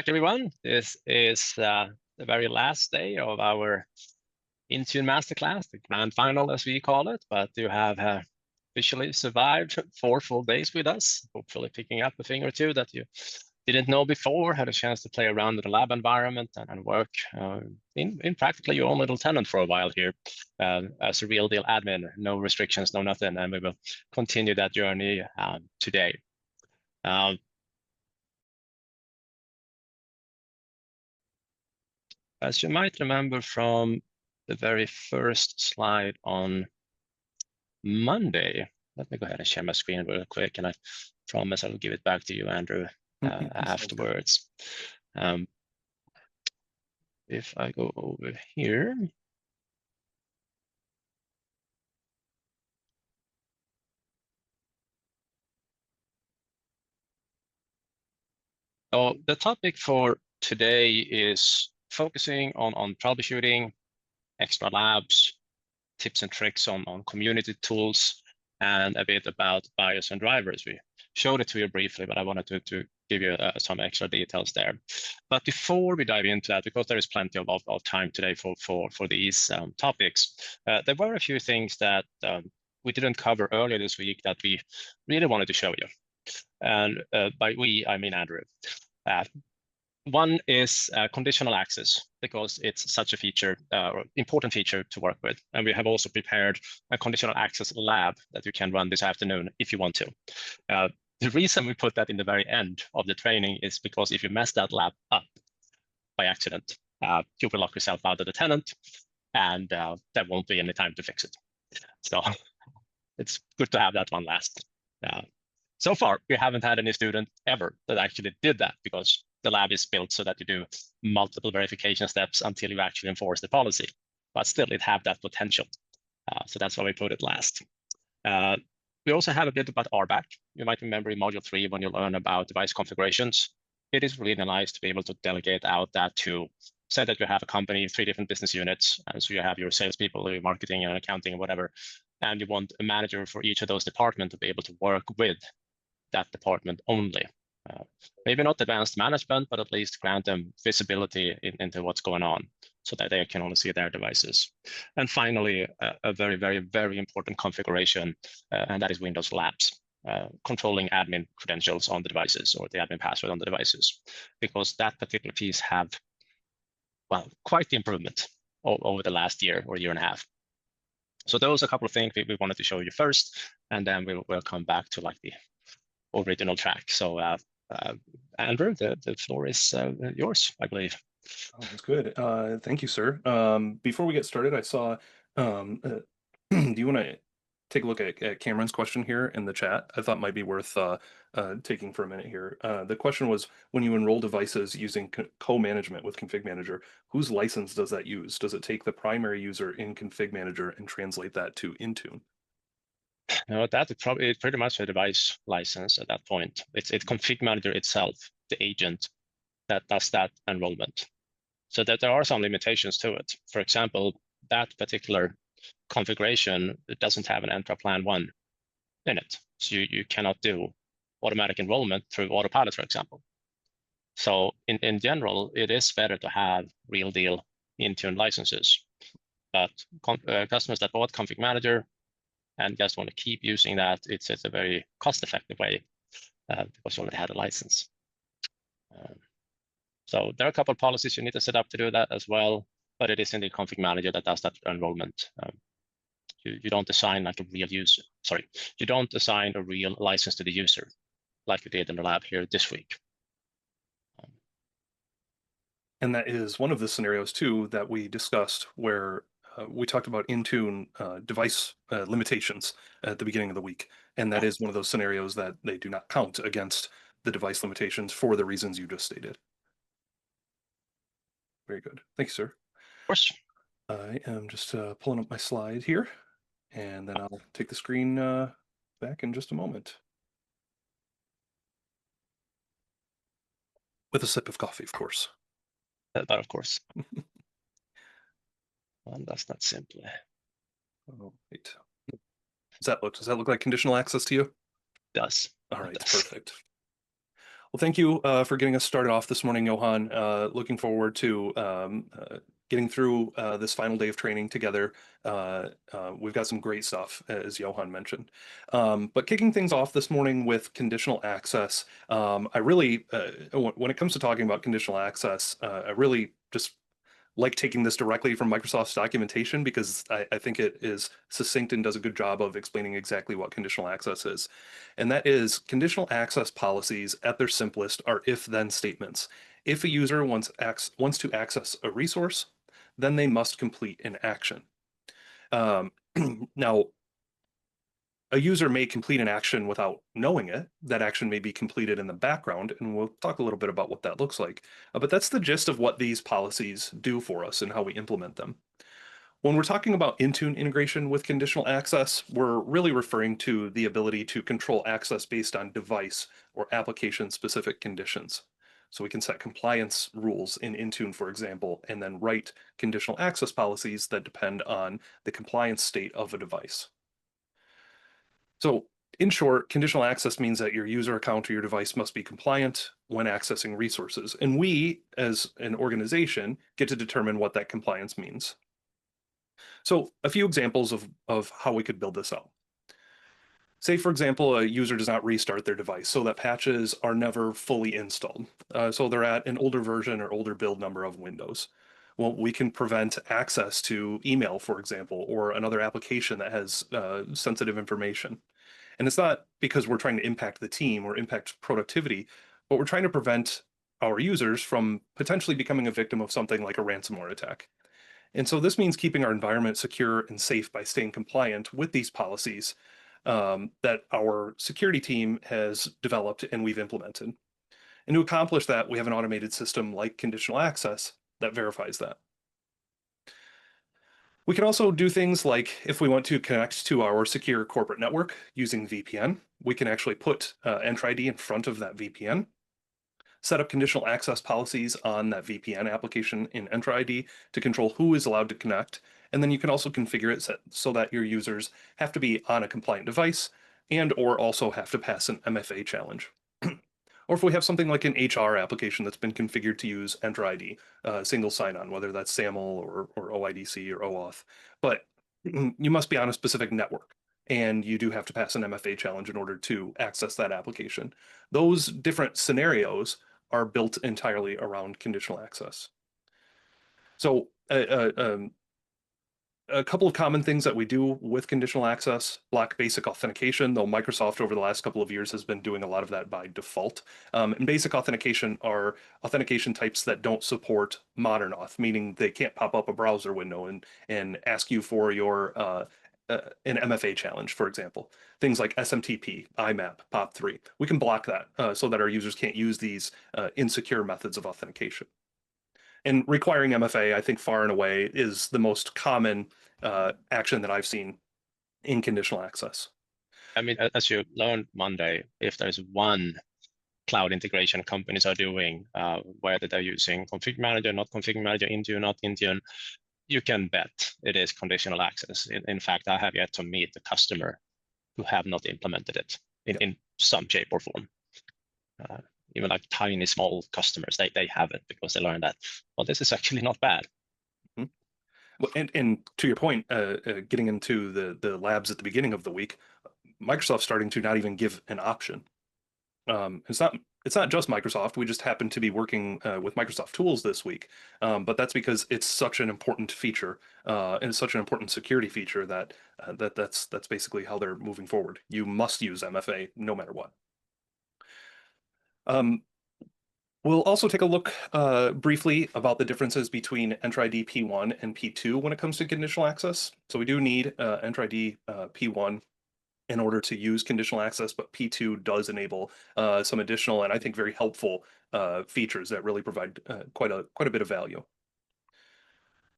Everyone. This is the very last day of our Intune Masterclass, the grand final as we call it, but you have officially survived 4 full days with us, hopefully picking up a thing or two that you didn't know before, had a chance to play around in the lab environment and work in practically your own little tenant for a while here as a real deal admin, no restrictions, no nothing, and we will continue that journey today. As you might remember from the very first slide on Monday, let me go ahead and share my screen real quick, and I promise I'll give it back to you, Andrew, afterwards. If I go over here. So the topic for today is focusing on troubleshooting, extra labs, tips and tricks on community tools, and a bit about BIOS and drivers. We showed it to you briefly, but I wanted to give you some extra details there. But before we dive into that, because there is plenty of time today for these topics, there were a few things that we didn't cover earlier this week that we really wanted to show you. And by we, I mean Andrew. One is conditional access, because it's such a feature, or important feature to work with. And we have also prepared a conditional access lab that you can run this afternoon if you want to. The reason we put that in the very end of the training is because if you mess that lab up by accident, you will lock yourself out of the tenant, and there won't be any time to fix it. So it's good to have that one last. So far, we haven't had any student ever that actually did that, because the lab is built so that you do multiple verification steps until you actually enforce the policy. But still, it have that potential. So that's why we put it last. We also have a bit about RBAC. You might remember in module 3 when you learn about device configurations. It is really nice to be able to delegate out that to say that you have a company, 3 different business units. And so you have your salespeople, your marketing and accounting and whatever. And you want a manager for each of those departments to be able to work with that department only. Maybe not advanced management, but at least grant them visibility into what's going on so that they can only see their devices. And finally, a very, very, very important configuration, and that is Windows Labs, controlling admin credentials on the devices or the admin password on the devices, because that particular piece have, well, quite the improvement over the last year or year and a half. So those are a couple of things we wanted to show you first, and then we'll come back to like the original track. So Andrew, the floor is yours, I believe. Oh, that's good. Thank you, sir. Before we get started, I saw, do you want to take a look at Cameron's question here in the chat? I thought might be worth taking for a minute here. The question was, when you enroll devices using co-management with Config Manager, whose license does that use? Does it take the primary user in Config Manager and translate that to Intune? No, that is probably pretty much a device license at that point. It's Config Manager itself, the agent that does that enrollment. So that there are some limitations to it. For example, that particular configuration, it doesn't have an Entra Plan 1 in it. So you cannot do automatic enrollment through Autopilot, for example. So in general, it is better to have real deal Intune licenses. But customers that bought Config Manager and just want to keep using that, it's a very cost-effective way because you already had a license. So there are a couple of policies you need to set up to do that as well, but it is in the Config Manager that does that enrollment. You don't assign like a real user. Sorry, you don't assign a real license to the user like we did in the lab here this week. And that is one of the scenarios too that we discussed where we talked about Intune device limitations at the beginning of the week. And that is one of those scenarios that they do not count against the device limitations for the reasons you just stated. Very good. Thank you, sir. Of course. I am just pulling up my slide here, and then I'll take the screen back in just a moment. With a sip of coffee, of course. That of course. Well, that's not simply. Oh, wait. Does that look like conditional access to you? It does. All right, it does. perfect. Well, thank you for getting us started off this morning, Johan. Looking forward to getting through this final day of training together. We've got some great stuff, as Johan mentioned. But kicking things off this morning with conditional access, I really, when it comes to talking about conditional access, I really just like taking this directly from Microsoft's documentation because I think it is succinct and does a good job of explaining exactly what conditional access is. And that is conditional access policies at their simplest are if-then statements. If a user wants to access a resource, then they must complete an action. Um, now, a user may complete an action without knowing it. That action may be completed in the background, and we'll talk a little bit about what that looks like. But that's the gist of what these policies do for us and how we implement them. When we're talking about Intune integration with conditional access, we're really referring to the ability to control access based on device or application specific conditions. So we can set compliance rules in Intune, for example, and then write conditional access policies that depend on the compliance state of a device. So in short, conditional access means that your user account or your device must be compliant when accessing resources. And we, as an organization, get to determine what that compliance means. So a few examples of how we could build this out. Say, for example, a user does not restart their device, so that patches are never fully installed. So they're at an older version or older build number of Windows. Well, we can prevent access to email, for example, or another application that has sensitive information. And it's not because we're trying to impact the team or impact productivity, but we're trying to prevent our users from potentially becoming a victim of something like a ransomware attack. And so this means keeping our environment secure and safe by staying compliant with these policies that our security team has developed and we've implemented. And to accomplish that, we have an automated system like conditional access that verifies that. We can also do things like if we want to connect to our secure corporate network using VPN, we can actually put Entra ID in front of that VPN, set up conditional access policies on that VPN application in Entra ID to control who is allowed to connect. And then you can also configure it so that your users have to be on a compliant device and or also have to pass an MFA challenge. Or if we have something like an HR application that's been configured to use Entra ID, single sign-on, whether that's SAML or OIDC or OAuth. But you must be on a specific network, and you do have to pass an MFA challenge in order to access that application. Those different scenarios are built entirely around conditional access. So a couple of common things that we do with conditional access: block basic authentication, though Microsoft over the last couple of years has been doing a lot of that by default. And basic authentication are authentication types that don't support modern auth, meaning they can't pop up a browser window and ask you for your an MFA challenge, for example. Things like SMTP, IMAP, POP3. We can block that so that our users can't use these insecure methods of authentication. And requiring MFA, I think far and away is the most common action that I've seen in conditional access. I mean, as you learned Monday, if there's one cloud integration companies are doing, whether they're using config manager, not config manager, Intune, not Intune, you can bet it is conditional access. In fact, I have yet to meet the customer who have not implemented it in some shape or form. Even like tiny, small customers, they have it because they learned that, well, this is actually not bad. Mm-hmm. Well, and to your point, getting into the labs at the beginning of the week, Microsoft's starting to not even give an option. It's not just Microsoft. We just happen to be working with Microsoft tools this week, but that's because it's such an important feature and it's such an important security feature that that's basically how they're moving forward. You must use MFA no matter what. We'll also take a look briefly about the differences between Entra ID P1 and P2 when it comes to conditional access. So we do need Entra ID P1 in order to use conditional access, but P2 does enable some additional and I think very helpful features that really provide quite a bit of value.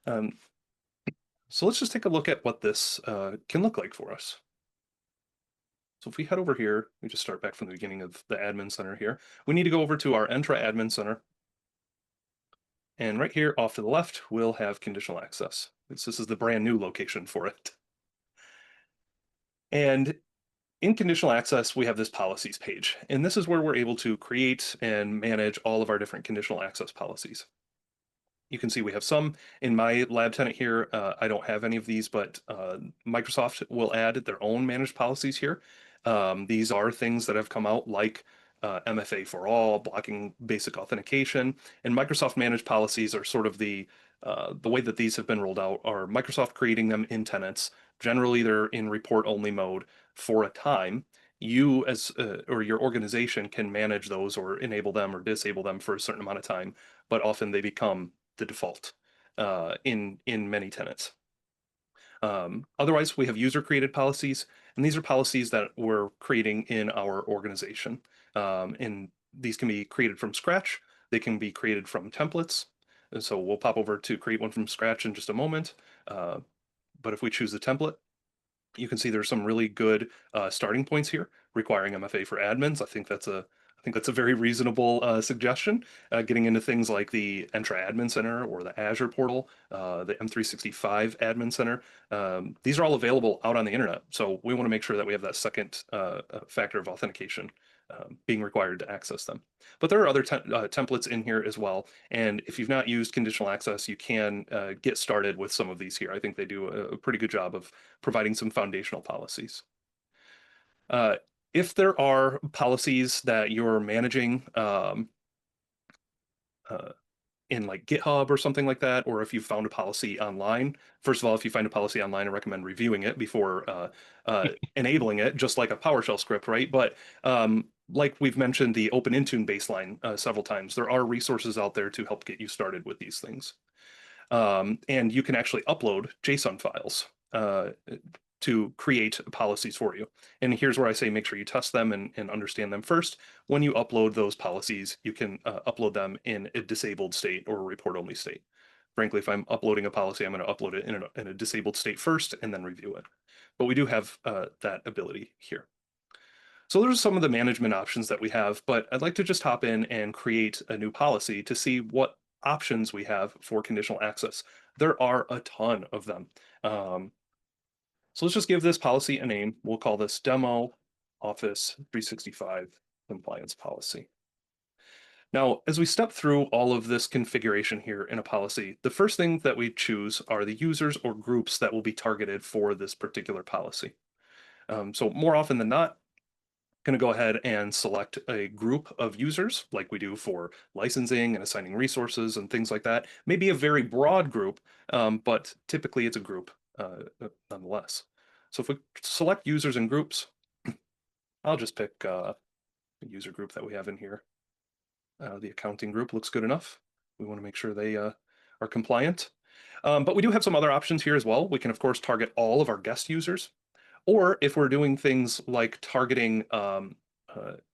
So let's just take a look at what this can look like for us. So if we head over here, we just start back from the beginning of the admin center here. We need to go over to our Entra admin center. And right here off to the left, we'll have conditional access. This is the brand new location for it. And in conditional access, we have this policies page, and this is where we're able to create and manage all of our different conditional access policies. You can see we have some in my lab tenant here. I don't have any of these, but Microsoft will add their own managed policies here. These are things that have come out like MFA for all, blocking basic authentication, and Microsoft managed policies are sort of the way that these have been rolled out are Microsoft creating them in tenants. Generally, they're in report only mode for a time. You as or your organization can manage those or enable them or disable them for a certain amount of time, but often they become the default in many tenants. Otherwise, we have user created policies, and these are policies that we're creating in our organization. And these can be created from scratch. They can be created from templates. And so we'll pop over to create one from scratch in just a moment. But if we choose the template, you can see there's some really good starting points here requiring MFA for admins. I think that's a very reasonable suggestion. Getting into things like the Entra Admin Center or the Azure portal, the M365 Admin Center. These are all available out on the internet. So we want to make sure that we have that second factor of authentication being required to access them. But there are other templates in here as well. And if you've not used conditional access, you can get started with some of these here. I think they do a pretty good job of providing some foundational policies. If there are policies that you're managing in like GitHub or something like that, or if you found a policy online, first of all, if you find a policy online, I recommend reviewing it before enabling it, just like a PowerShell script, right? But like we've mentioned, the Open Intune baseline several times, there are resources out there to help get you started with these things. And you can actually upload JSON files to create policies for you. And here's where I say make sure you test them and understand them first. When you upload those policies, you can upload them in a disabled state or a report-only state. Frankly, if I'm uploading a policy, I'm going to upload it in a disabled state first and then review it. But we do have that ability here. So those are some of the management options that we have, but I'd like to just hop in and create a new policy to see what options we have for conditional access. There are a ton of them. So let's just give this policy a name. We'll call this Demo Office 365 Compliance Policy. Now, as we step through all of this configuration here in a policy, the first thing that we choose are the users or groups that will be targeted for this particular policy. So more often than not, going to go ahead and select a group of users like we do for licensing and assigning resources and things like that. Maybe a very broad group, but typically it's a group nonetheless. So if we select users and groups, I'll just pick a user group that we have in here. The accounting group looks good enough. We want to make sure they are compliant. But we do have some other options here as well. We can, of course, target all of our guest users. Or if we're doing things like targeting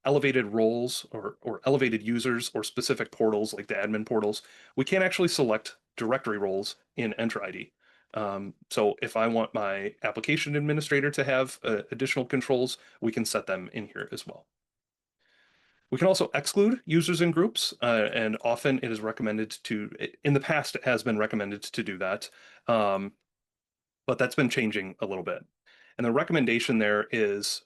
elevated roles or elevated users or specific portals like the admin portals, we can actually select directory roles in Entra ID. So if I want my application administrator to have additional controls, we can set them in here as well. We can also exclude users and groups, and often it is recommended to, in the past, it has been recommended to do that, but that's been changing a little bit. And the recommendation there is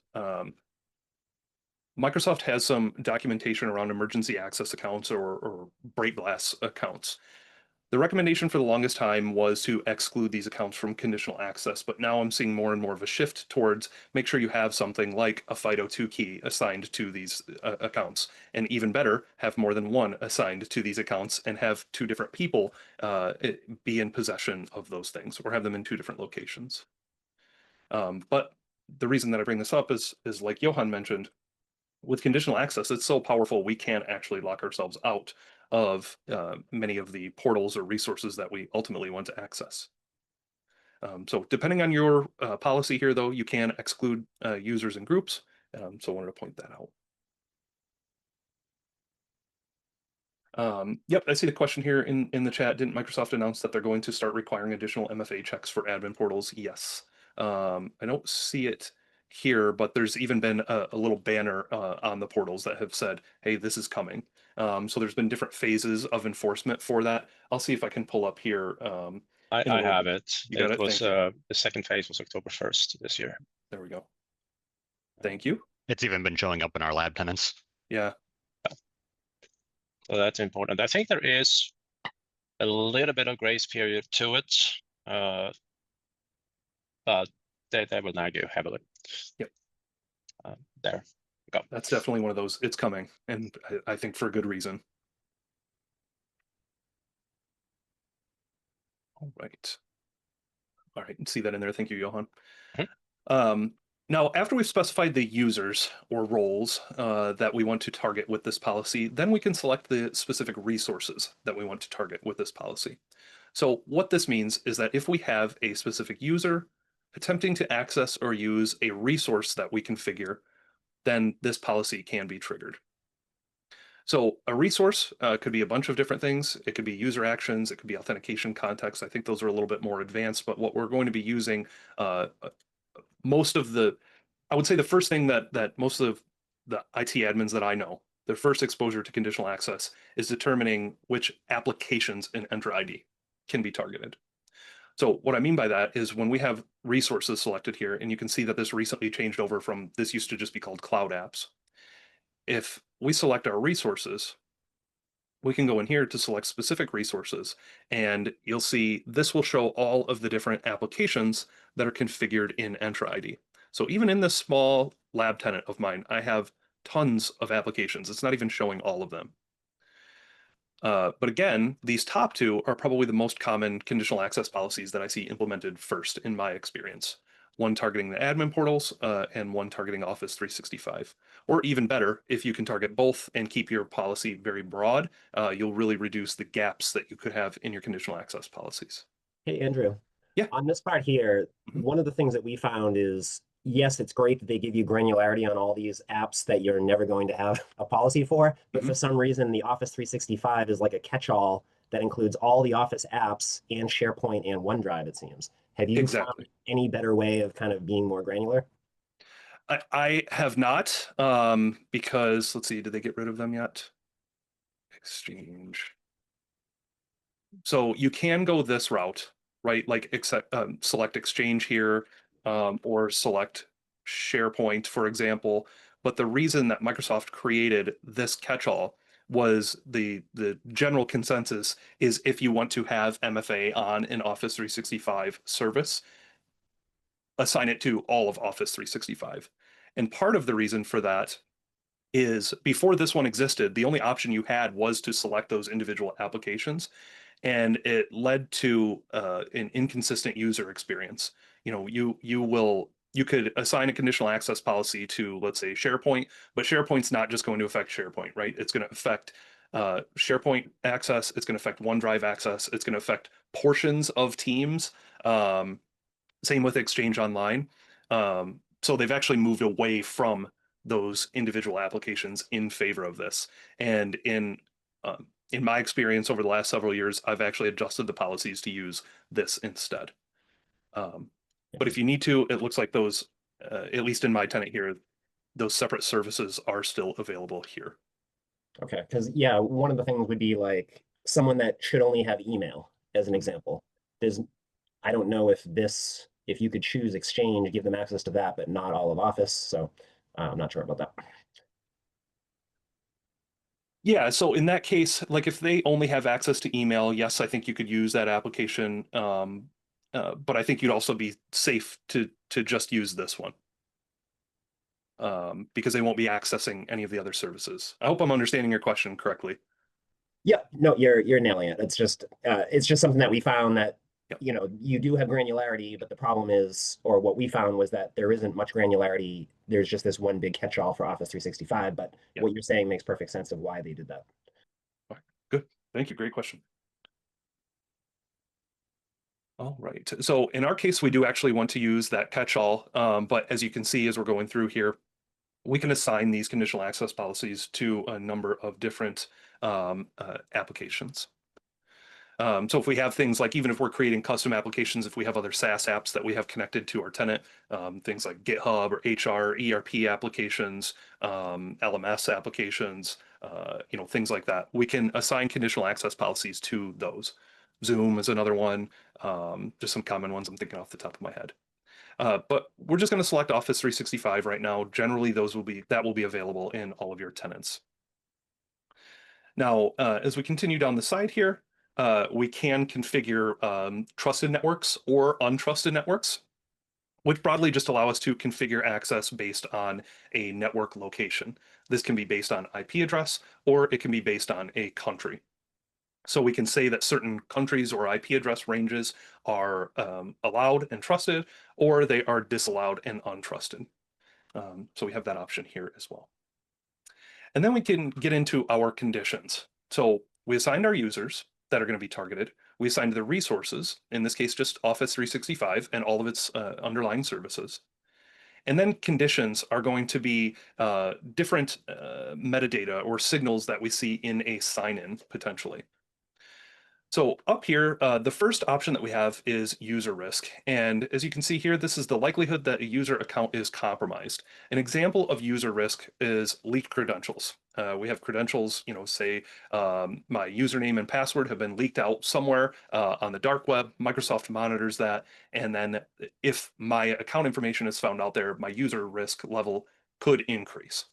Microsoft has some documentation around emergency access accounts or break glass accounts. The recommendation for the longest time was to exclude these accounts from conditional access, but now I'm seeing more and more of a shift towards make sure you have something like a FIDO2 key assigned to these accounts, and even better, have more than one assigned to these accounts and have two different people be in possession of those things or have them in two different locations. But the reason that I bring this up is like Johan mentioned, with conditional access, it's so powerful we can't actually lock ourselves out of many of the portals or resources that we ultimately want to access. So depending on your policy here, though, you can exclude users and groups. So I wanted to point that out. Yep, I see the question here in the chat. Didn't Microsoft announce that they're going to start requiring additional MFA checks for admin portals? Yes. I don't see it here, but there's even been a little banner on the portals that have said, hey, this is coming. So there's been different phases of enforcement for that. I'll see if I can pull up here. I have it. You got it? Was Thank you. the second phase was October 1st this year. There we go. Thank you. It's even been showing up in our lab tenants. Yeah. So that's important. I think there is a little bit of grace period to it, but they will nag you heavily. Yep. There we go. That's definitely one of those. It's coming, and I think for good reason. All right. All right. See that in there. Thank you, Johan. Now, after we've specified the users or roles that we want to target with this policy, then we can select the specific resources that we want to target with this policy. So what this means is that if we have a specific user attempting to access or use a resource that we configure, then this policy can be triggered. So a resource could be a bunch of different things. It could be user actions. It could be authentication context. I think those are a little bit more advanced, but what we're going to be using most of the, I would say the first thing that most of the IT admins that I know, their first exposure to conditional access is determining which applications in Entra ID can be targeted. So what I mean by that is when we have resources selected here, and you can see that this recently changed over from, this used to just be called cloud apps. If we select our resources, we can go in here to select specific resources, and you'll see this will show all of the different applications that are configured in Entra ID. So even in this small lab tenant of mine, I have tons of applications. It's not even showing all of them. But again, these top two are probably the most common conditional access policies that I see implemented first in my experience. One targeting the admin portals and one targeting Office 365. Or even better, if you can target both and keep your policy very broad, you'll really reduce the gaps that you could have in your conditional access policies. Hey, Andrew. Yeah. On this part here, one of the things that we found is, yes, it's great that they give you granularity on all these apps that you're never going to have a policy for, but for some reason, the Office 365 is like a catch-all that includes all the Office apps and SharePoint and OneDrive, it seems. Have you found any better way of kind of being more granular? I have not, because let's see, did they get rid of them yet? Exchange. So you can go this route, right? Like select Exchange here, or select SharePoint, for example. But the reason that Microsoft created this catch-all was the general consensus is if you want to have MFA on an Office 365 service, assign it to all of Office 365. And part of the reason for that is before this one existed, the only option you had was to select those individual applications, and it led to an inconsistent user experience. You know, you could assign a conditional access policy to, let's say, SharePoint, but SharePoint's not just going to affect SharePoint, right? It's going to affect SharePoint access. It's going to affect OneDrive access. It's going to affect portions of Teams. Same with Exchange Online. So they've actually moved away from those individual applications in favor of this. And in my experience over the last several years, I've actually adjusted the policies to use this instead. But if you need to, it looks like those, at least in my tenant here, those separate services are still available here. Okay, because yeah, one of the things would be like someone that should only have email, as an example. I don't know if you could choose Exchange, give them access to that, but not all of Office. So I'm not sure about that. Yeah, so in that case, like if they only have access to email, yes, I think you could use that application. But I think you'd also be safe to just use this one. Because they won't be accessing any of the other services. I hope I'm understanding your question correctly. Yeah, no, you're nailing it. It's just something that we found that you do have granularity, but the problem is, or what we found was that there isn't much granularity. There's just this one big catch-all for Office 365, but what you're saying makes perfect sense of why they did that. All right, good. Thank you. Great question. All right. So in our case, we do actually want to use that catch-all, but as you can see, as we're going through here, we can assign these conditional access policies to a number of different applications. So if we have things like, even if we're creating custom applications, if we have other SaaS apps that we have connected to our tenant, things like GitHub or HR, ERP applications, LMS applications, things like that, we can assign conditional access policies to those. Zoom is another one, just some common ones I'm thinking off the top of my head. But we're just going to select Office 365 right now. Generally, that will be available in all of your tenants. Now, as we continue down the side here, we can configure trusted networks or untrusted networks, which broadly just allow us to configure access based on a network location. This can be based on IP address, or it can be based on a country. So we can say that certain countries or IP address ranges are allowed and trusted, or they are disallowed and untrusted. So we have that option here as well. And then we can get into our conditions. So we assigned our users that are going to be targeted. We assigned the resources, in this case, just Office 365 and all of its underlying services. And then conditions are going to be different metadata or signals that we see in a sign-in potentially. So up here, the first option that we have is user risk. And as you can see here, this is the likelihood that a user account is compromised. An example of user risk is leaked credentials. We have credentials, say my username and password have been leaked out somewhere on the dark web. Microsoft monitors that. And then if my account information is found out there, my user risk level could increase.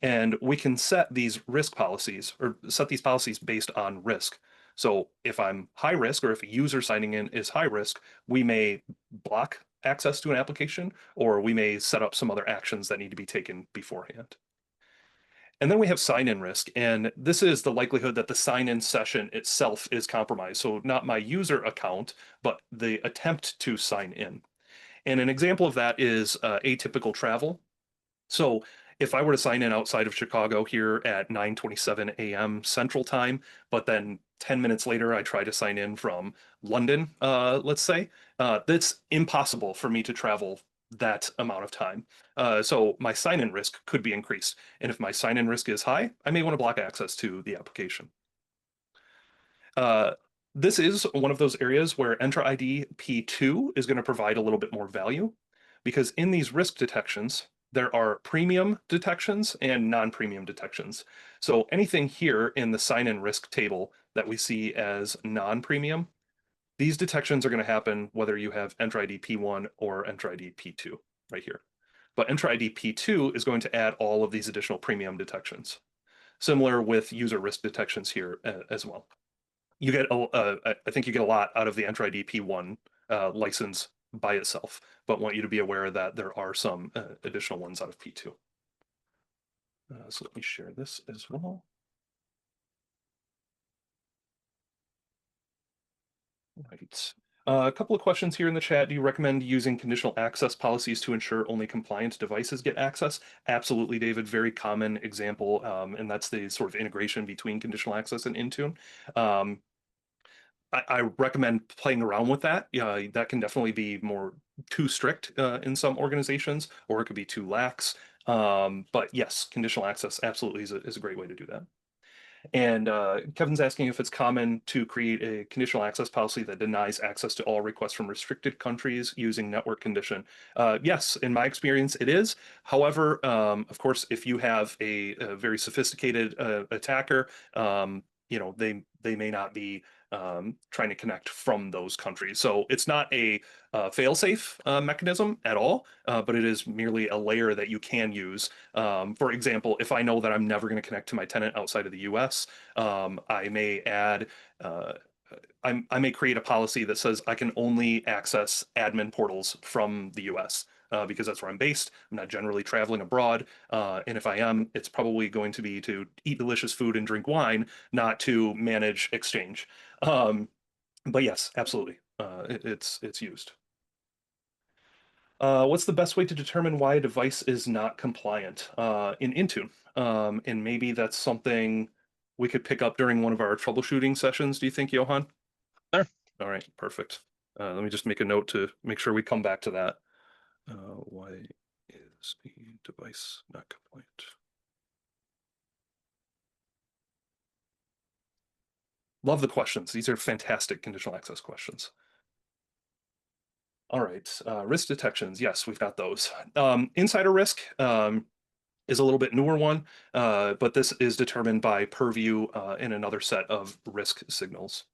And we can set these risk policies or set these policies based on risk. So if I'm high risk or if a user signing in is high risk, we may block access to an application, or we may set up some other actions that need to be taken beforehand. And then we have sign-in risk, and this is the likelihood that the sign-in session itself is compromised. So not my user account, but the attempt to sign in. And an example of that is atypical travel. So if I were to sign in outside of Chicago here at 9:27 a.m. Central Time, but then 10 minutes later I try to sign in from London, let's say, that's impossible for me to travel that amount of time. So my sign-in risk could be increased. And if my sign-in risk is high, I may want to block access to the application. This is one of those areas where Entra ID P2 is going to provide a little bit more value, because in these risk detections, there are premium detections and non-premium detections. So anything here in the sign-in risk table that we see as non-premium, these detections are going to happen whether you have Entra ID P1 or Entra ID P2 right here. But Entra ID P2 is going to add all of these additional premium detections. Similar with user risk detections here as well. You get, I think you get a lot out of the Entra ID P1 license by itself, but want you to be aware that there are some additional ones out of P2. So let me share this as well. Right. A couple of questions here in the chat. Do you recommend using conditional access policies to ensure only compliant devices get access? Absolutely, David. Very common example, and that's the sort of integration between conditional access and Intune. I recommend playing around with that. Yeah, that can definitely be too strict in some organizations, or it could be too lax. But yes, conditional access absolutely is a great way to do that. And Kevin's asking if it's common to create a conditional access policy that denies access to all requests from restricted countries using network condition. Yes, in my experience, it is. However, of course, if you have a very sophisticated attacker, they may not be trying to connect from those countries. So it's not a fail-safe mechanism at all, but it is merely a layer that you can use. For example, if I know that I'm never going to connect to my tenant outside of the US, I may add I may create a policy that says I can only access admin portals from the US. Because that's where I'm based. I'm not generally traveling abroad. And if I am, it's probably going to be to eat delicious food and drink wine, not to manage exchange. But yes, absolutely. It's used. What's the best way to determine why a device is not compliant in Intune? And maybe that's something we could pick up during one of our troubleshooting sessions. Do you think, Johan? Sure. All right, perfect. Let me just make a note to make sure we come back to that. Why is the device not compliant? Love the questions. These are fantastic conditional access questions. All right, risk detections. Yes, we've got those. Insider risk is a little bit newer one, but this is determined by purview in another set of risk signals.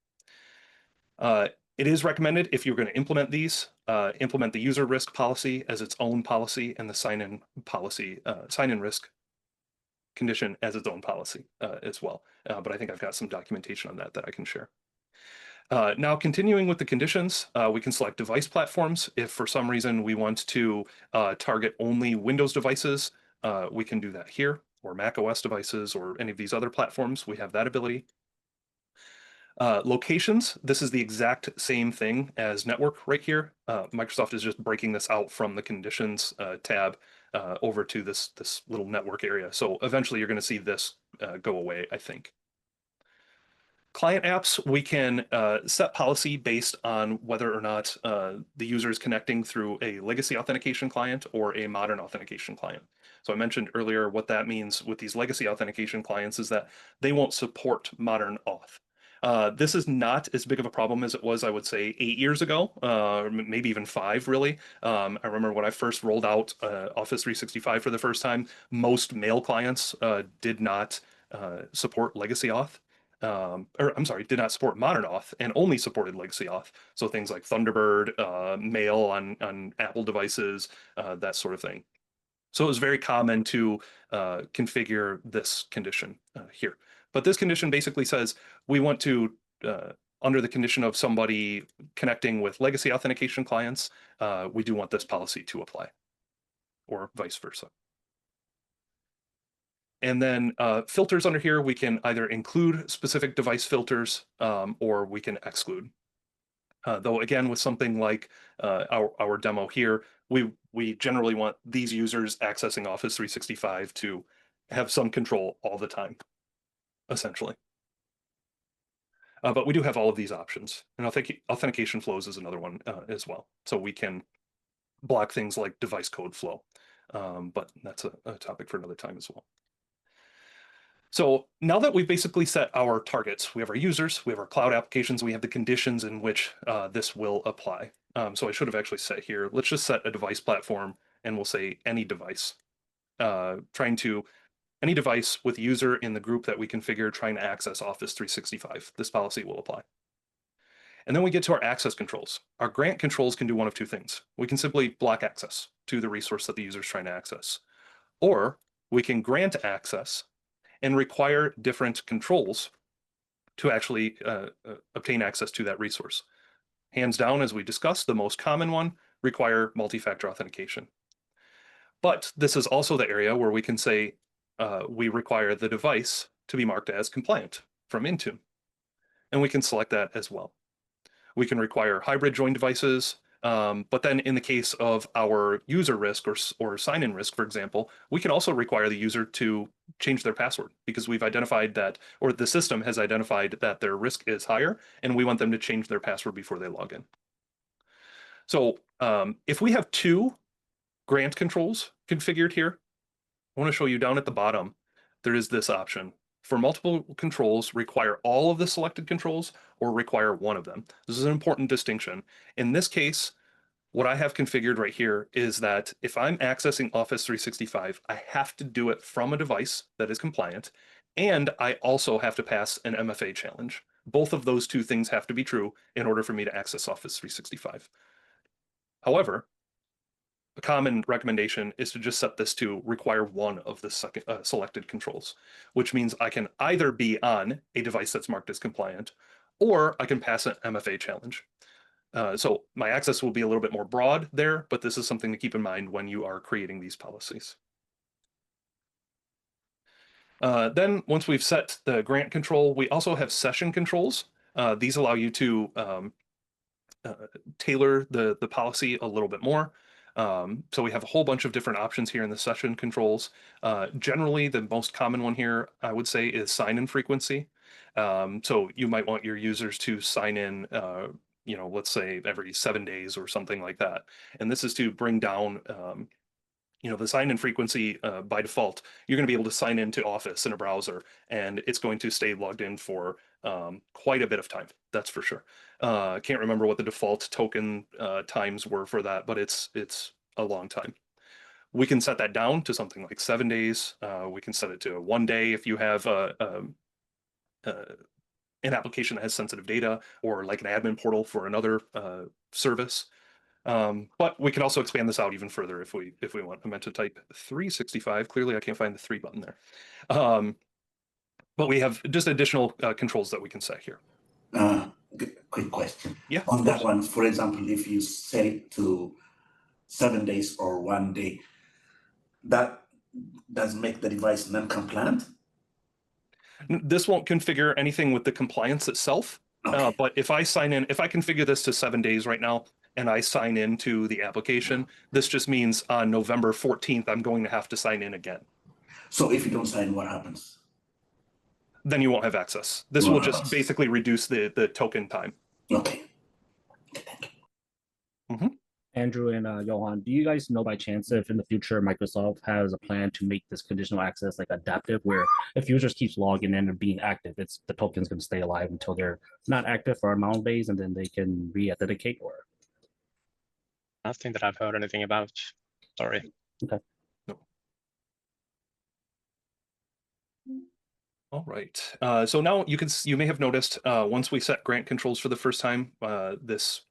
It is recommended if you're going to implement these, implement the user risk policy as its own policy and the sign-in policy, sign-in risk condition as its own policy as well. But I think I've got some documentation on that I can share. Now, continuing with the conditions, we can select device platforms. If for some reason we want to target only Windows devices, we can do that here, or Mac OS devices, or any of these other platforms. We have that ability. Locations, this is the exact same thing as network right here. Microsoft is just breaking this out from the conditions tab over to this little network area. So eventually you're going to see this go away, I think. Client apps, we can set policy based on whether or not the user is connecting through a legacy authentication client or a modern authentication client. So I mentioned earlier what that means with these legacy authentication clients is that they won't support modern auth. This is not as big of a problem as it was, I would say, 8 years ago, maybe even 5, really. I remember when I first rolled out Office 365 for the first time, most mail clients did not support legacy auth. Or I'm sorry, did not support modern auth and only supported legacy auth. So things like Thunderbird, mail on Apple devices, that sort of thing. So it was very common to configure this condition here. But this condition basically says we want to, under the condition of somebody connecting with legacy authentication clients, we do want this policy to apply, or vice versa. And then filters under here, we can either include specific device filters or we can exclude. Though again, with something like our demo here, we generally want these users accessing Office 365 to have some control all the time, essentially. But we do have all of these options. And authentication flows is another one as well. So we can block things like device code flow, but that's a topic for another time as well. So now that we've basically set our targets, we have our users, we have our cloud applications, we have the conditions in which this will apply. So I should have actually set here, let's just set a device platform and we'll say any device. Any device with user in the group that we configure trying to access Office 365. This policy will apply. And then we get to our access controls. Our grant controls can do one of two things. We can simply block access to the resource that the user is trying to access. Or we can grant access and require different controls to actually obtain access to that resource. Hands down, as we discussed, the most common one, require multi-factor authentication. But this is also the area where we can say we require the device to be marked as compliant from Intune. And we can select that as well. We can require hybrid join devices, but then in the case of our user risk or sign-in risk, for example, we can also require the user to change their password because we've identified that, or the system has identified that their risk is higher, and we want them to change their password before they log in. So if we have 2 grant controls configured here, I want to show you down at the bottom, there is this option. For multiple controls, require all of the selected controls or require one of them. This is an important distinction. In this case, what I have configured right here is that if I'm accessing Office 365, I have to do it from a device that is compliant, and I also have to pass an MFA challenge. Both of those 2 things have to be true in order for me to access Office 365. However, a common recommendation is to just set this to require one of the selected controls, which means I can either be on a device that's marked as compliant, or I can pass an MFA challenge. So my access will be a little bit more broad there, but this is something to keep in mind when you are creating these policies. Then once we've set the grant control, we also have session controls. These allow you to tailor the policy a little bit more. So we have a whole bunch of different options here in the session controls. Generally, the most common one here, I would say, is sign-in frequency. So you might want your users to sign in, let's say every 7 days or something like that. And this is to bring down, the sign-in frequency by default. You're going to be able to sign into Office in a browser, and it's going to stay logged in for quite a bit of time. That's for sure. Can't remember what the default token times were for that, but it's a long time. We can set that down to something like 7 days. We can set it to 1 day if you have an application that has sensitive data, or like an admin portal for another service. But we can also expand this out even further if we want. I meant to type 365. Clearly, I can't find the 3 button there. But we have just additional controls that we can set here. Quick question. Yeah. On that one, for example, if you set it to 7 days or 1 day, that does make the device non-compliant? This won't configure anything with the compliance itself. Okay. But if I sign in, if I configure this to 7 days right now, and I sign into the application, this just means on November 14th, I'm going to have to sign in again. So if you don't sign, what happens? Then you won't have access. This will just basically reduce the token time. Okay. Thank you. Andrew and Johan, do you guys know by chance if in the future Microsoft has a plan to make this conditional access like adaptive, where if users keeps logging in and being active, it's the token's going to stay alive until they're not active for a amount of days, and then they can re-authenticate? Or Nothing that I've heard anything about. Sorry. okay. No. All right. So now you may have noticed once we set grant controls for the first time, this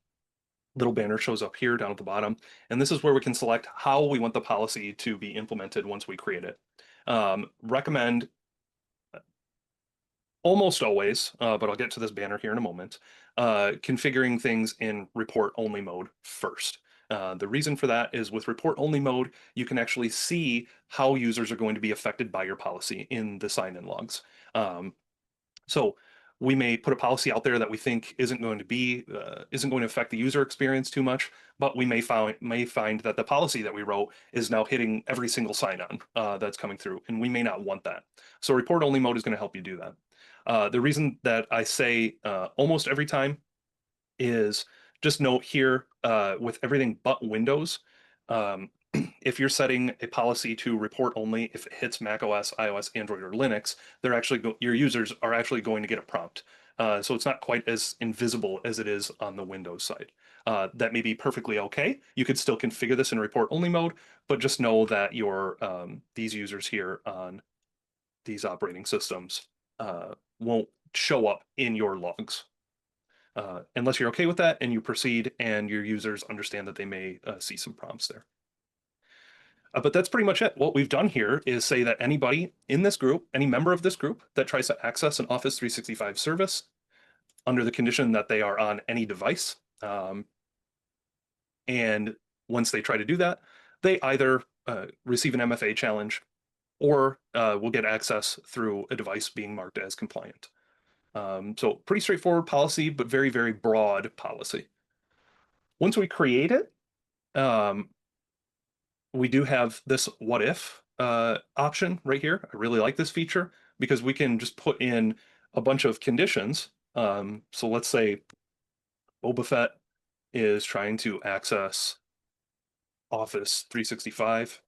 little banner shows up here down at the bottom, and this is where we can select how we want the policy to be implemented once we create it. Recommend almost always, but I'll get to this banner here in a moment, configuring things in report only mode first. The reason for that is with report only mode, you can actually see how users are going to be affected by your policy in the sign-in logs. So we may put a policy out there that we think isn't going to affect the user experience too much, but we may find that the policy that we wrote is now hitting every single sign-on that's coming through, and we may not want that. So report only mode is going to help you do that. The reason that I say almost every time is just note here with everything but Windows, if you're setting a policy to report only if it hits Mac OS, iOS, Android, or Linux, your users are actually going to get a prompt. So it's not quite as invisible as it is on the Windows side. That may be perfectly okay. You could still configure this in report only mode, but just know that these users here on these operating systems won't show up in your logs. Unless you're okay with that and you proceed and your users understand that they may see some prompts there. But that's pretty much it. What we've done here is say that anybody in this group, any member of this group that tries to access an Office 365 service under the condition that they are on any device, and once they try to do that, they either receive an MFA challenge or will get access through a device being marked as compliant. So pretty straightforward policy, but very, very broad policy. Once we create it, we do have this what if option right here. I really like this feature because we can just put in a bunch of conditions. So let's say Boba Fett is trying to access Office 365.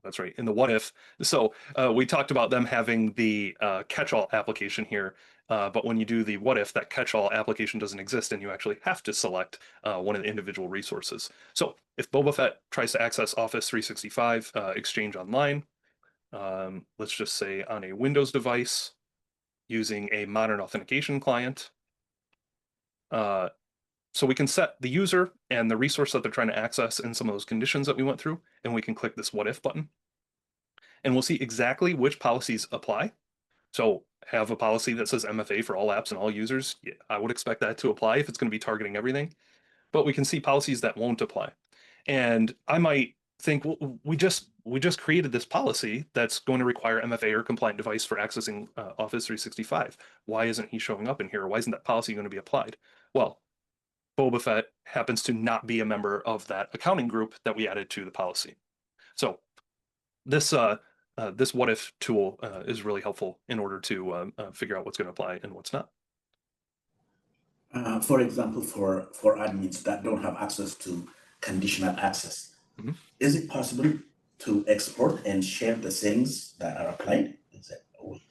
That's right, in the what if. So we talked about them having the catch-all application here, but when you do the what if, that catch-all application doesn't exist and you actually have to select one of the individual resources. So if Boba Fett tries to access Office 365 Exchange Online, let's just say on a Windows device using a modern authentication client, so we can set the user and the resource that they're trying to access in some of those conditions that we went through, and we can click this what if button. And we'll see exactly which policies apply. So have a policy that says MFA for all apps and all users. Yeah, I would expect that to apply if it's going to be targeting everything. But we can see policies that won't apply. And I might think, well, we just created this policy that's going to require MFA or compliant device for accessing Office 365. Why isn't he showing up in here? Why isn't that policy going to be applied? Well, Boba Fett happens to not be a member of that accounting group that we added to the policy. So this this what if tool is really helpful in order to figure out what's going to apply and what's not. For example, for admins that don't have access to conditional access, is it possible to export and share the settings that are applied? Is that a way?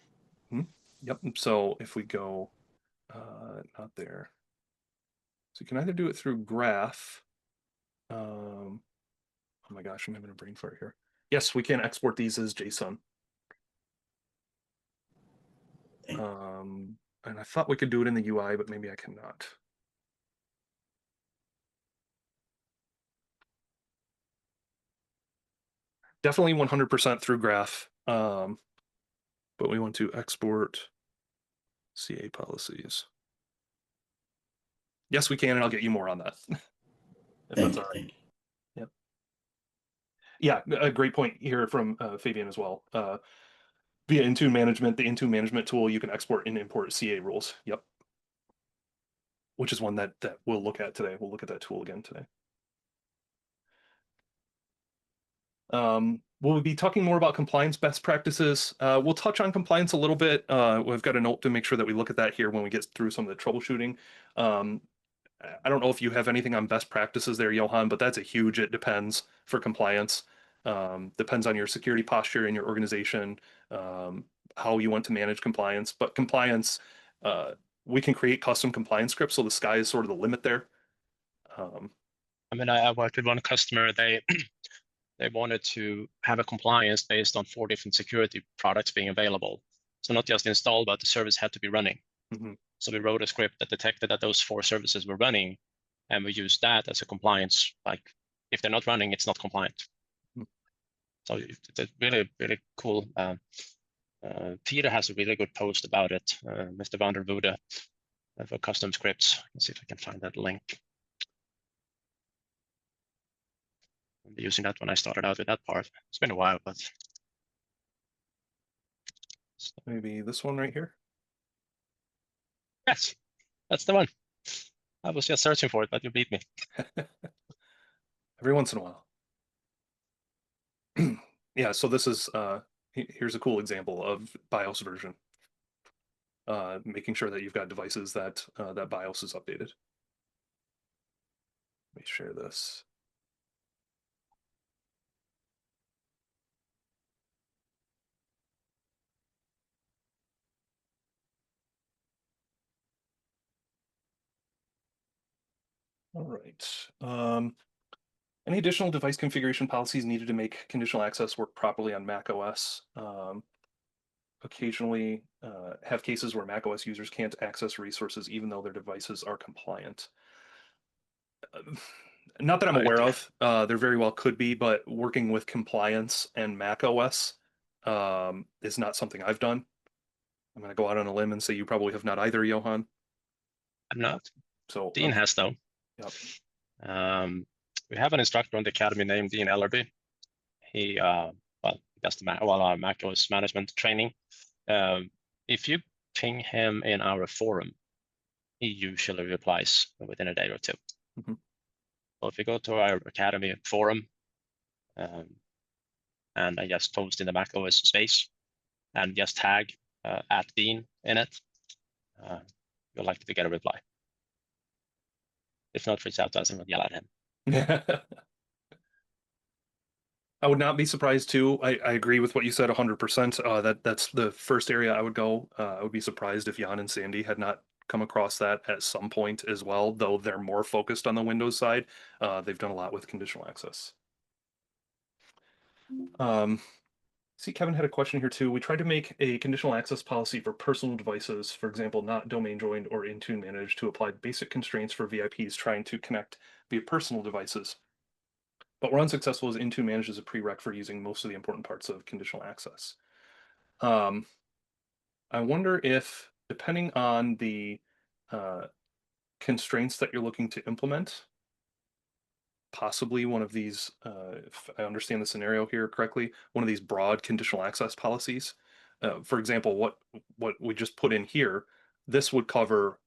Yep. So if we go, not there. So you can either do it through Graph. Oh my gosh, I'm having a brain fart here. Yes, we can export these as JSON. And I thought we could do it in the UI, but maybe I cannot. Definitely 100% through graph, but we want to export CA policies. Yes, we can, and I'll get you more on that. If that's all right. Yep. Yeah, a great point here from Fabian as well. Via Intune management, the Intune management tool, you can export and import CA rules. Yep. Which is one that we'll look at today. We'll look at that tool again today. We'll be talking more about compliance best practices. We'll touch on compliance a little bit. We've got a note to make sure that we look at that here when we get through some of the troubleshooting. I don't know if you have anything on best practices there, Johan, but that's a huge, it depends for compliance. Depends on your security posture in your organization, how you want to manage compliance. But compliance, we can create custom compliance scripts, so the sky is sort of the limit there. I mean, I worked with one customer, they wanted to have a compliance based on 4 different security products being available. So not just installed, but the service had to be running. Mm-hmm. So we wrote a script that detected that those 4 services were running, and we used that as a compliance. Like if they're not running, it's not compliant. Mm-hmm. So it's a really, really cool. Peter has a really good post about it, Mr. Van der Voode, for custom scripts. Let's see if I can find that link. I'll be using that when I started out with that part. It's been a while, but maybe this one right here. Yes, that's the one. I was just searching for it, but you beat me. Every once in a while. Yeah, so this is here's a cool example of BIOS version. Making sure that you've got devices that that BIOS is updated. Let me share this. All right. Any additional device configuration policies needed to make conditional access work properly on Mac OS? Occasionally have cases where Mac OS users can't access resources even though their devices are compliant. Not that I'm aware of. There very well could be, but working with compliance and Mac OS is not something I've done. I'm going to go out on a limb and say you probably have not either, Johan. I'm not. So Dean has though. Yep. We have an instructor on the academy named Dean Ellerby. He does the Mac OS management training. If you ping him in our forum, he usually replies within a day or two. Mm-hmm. So if you go to our academy forum, and I just post in the Mac OS space, and just tag @Dean in it, you're likely to get a reply. If not, reach out to us and we'll yell at him. I would not be surprised too. I agree with what you said 100%. That's the first area I would go. I would be surprised if Jan and Sandy had not come across that at some point as well, though they're more focused on the Windows side. They've done a lot with conditional access. See, Kevin had a question here too. We tried to make a conditional access policy for personal devices, for example, not domain joined or Intune managed, to apply basic constraints for VIPs trying to connect via personal devices. But we're unsuccessful as Intune manages a prereq for using most of the important parts of conditional access. I wonder if, depending on the constraints that you're looking to implement, possibly one of these, if I understand the scenario here correctly, one of these broad conditional access policies. For example, what we just put in here, this would cover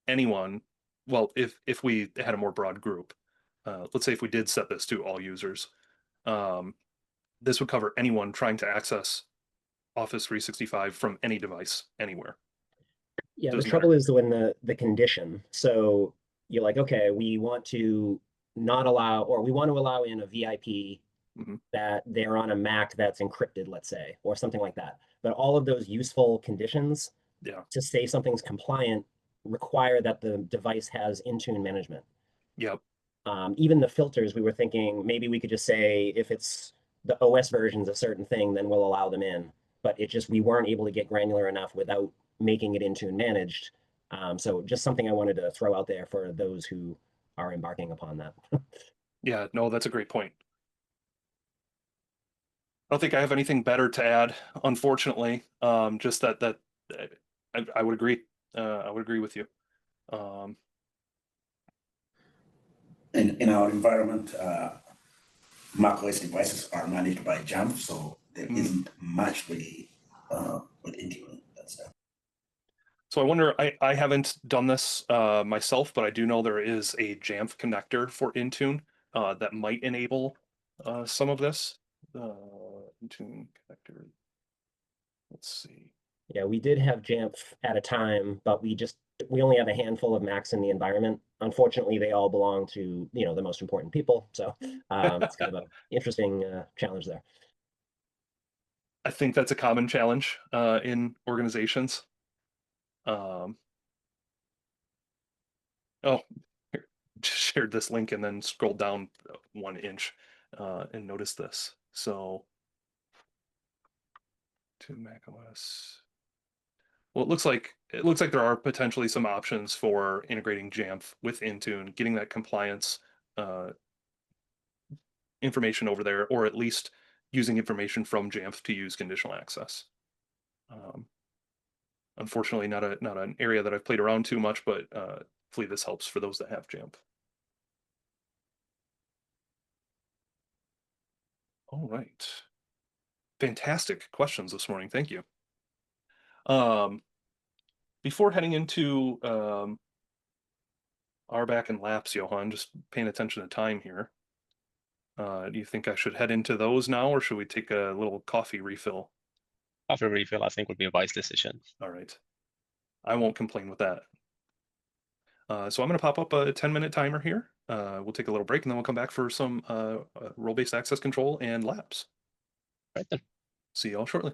anyone. Well, if we had a more broad group, let's say if we did set this to all users, this would cover anyone trying to access Office 365 from any device, anywhere. Yeah, Doesn't the trouble matter. is when the condition. So you're like, okay, we want to not allow, or we want to allow in a VIP Mhm. that they're on a Mac that's encrypted, let's say, or something like that. But all of those useful conditions Yeah. to say something's compliant require that the device has Intune management. Yep. Even the filters, we were thinking maybe we could just say if it's the OS version's a certain thing, then we'll allow them in. But it just, we weren't able to get granular enough without making it Intune managed. So just something I wanted to throw out there for those who are embarking upon that. Yeah, no, that's a great point. I don't think I have anything better to add, unfortunately. Just that I would agree. I would agree with you. In our environment, macOS devices are managed by Jamf, so there isn't much really with Intune. So I wonder, I haven't done this myself, but I do know there is a Jamf connector for Intune that might enable some of this. Intune connector. Let's see. Yeah, we did have Jamf at a time, but we only have a handful of Macs in the environment. Unfortunately, they all belong to, the most important people. So it's kind of an interesting challenge there. I think that's a common challenge in organizations. Oh, here, just shared this link and then scrolled down 1 inch and notice this. So to macOS. Well, it looks like there are potentially some options for integrating Jamf with Intune, getting that compliance information over there, or at least using information from Jamf to use conditional access. Unfortunately, not an area that I've played around too much, but hopefully this helps for those that have Jamf. All right. Fantastic questions this morning. Thank you. Before heading into RBAC and laps, Johan, just paying attention to time here. Do you think I should head into those now, or should we take a little coffee refill? Coffee refill, I think, would be a wise decision. All right. I won't complain with that. So I'm going to pop up a 10-minute timer here. We'll take a little break, and then we'll come back for some role-based access control and labs. Right then. See y'all shortly.